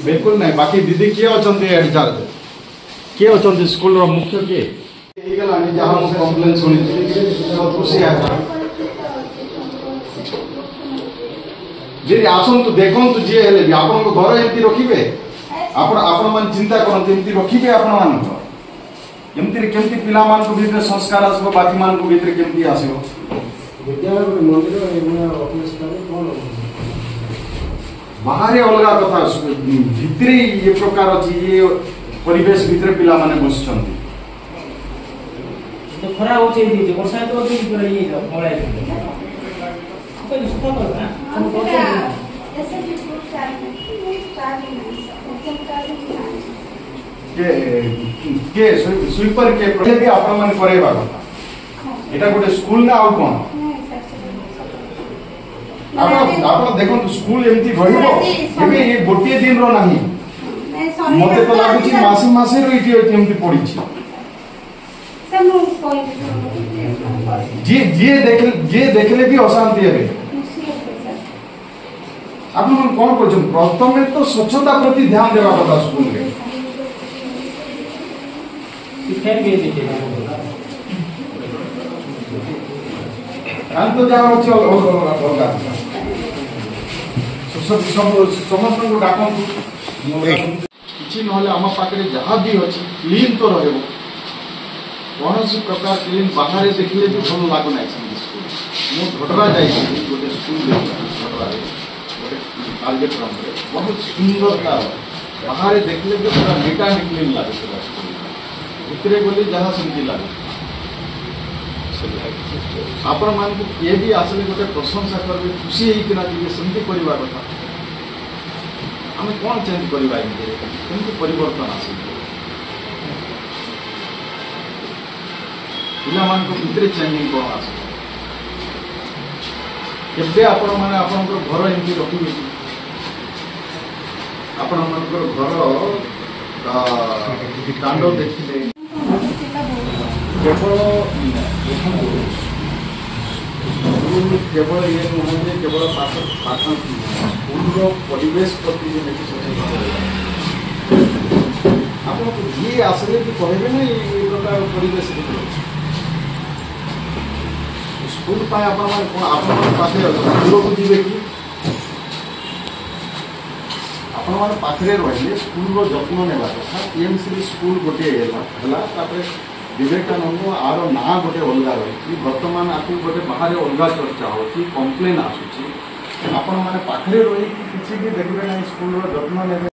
बिल्कुल नहीं बाकी दीदी किए अच्छा हेडचार्ज किए अच्छा स्कूल मुख्य किए जहाँ मुझे कम्प्लेन शुणी खुशी जी आसतु देखु जी हेल्ले भी आप घर एमती रखिए आपण मान चिंता करते एमती रखिए आपमती केमती पिला भितर संस्कार आसो बाकी मान भितर केमती आसो बाहर अलग कथा भितर ये प्रकार अच्छी ये परिवेश भितर पिला माने बस खरा होचे दी वर्षा तो भी पूरा ये मोड़ा है कोई सुखा कर ना हम तो ऐसे भी कुछ के स्वीपर के प्रोजेक्ट आपण माने करेबा कथा एटा गोटे स्कूल ना आउ कोन आपण देखो स्कूल एमती रहिबो एबे ये गोटे दिन रो नाही मते तो लागुची मासे मासे रो इटी एमती पड़ी छी जे देखले भी अशांति है आप कौन कर प्रथम तो स्वच्छता प्रति ध्यान देवा कथा स्कूल रे तो जहाँ समस्त को डाक किसी ना आम पाखे जहाँ भी अच्छी क्लीन तो रही कौन सी प्रकार क्लीन बाहर देखले भी भल लगुना स्कूल घटरा जाइए गोटे स्कूल घटरा गोटे कार्यक्रम बहुत सुंदरता बाहर देखले भी पूरा नीटा क्लीन लगे स्कूल भितर गले जहाँ सेमती लगे आपण मान किए भी आसले गोटे प्रशंसा करेंगे खुशी होना सेमती करवा कथा आम कौन चेंज करवा केमती परिवर्तन आस पिला भितर चेंजिंग कौन आस केबे आपण माने आपनकर घर एमती रखिबे आपनकर घर कांड देखिले केवल केवल ये नुहे केवल पाठ स्कूल परिवेश प्रति आप जी आसले भी कहबे ना ये प्रकार परिवेश स्कूल पाखे दूर को जी कि आपण पाखे रही स्कूल जत्न नेबा कथा टीएमसी स्कूल गोटे है विवेकानंद आर ना गोटे अलग रही बर्तमान आपको गोटे बाहर अलग चर्चा हो कम्प्लेन आसूँ आपण मैंने पाखे रही किसी भी देखिए ना स्कूल जत्न ने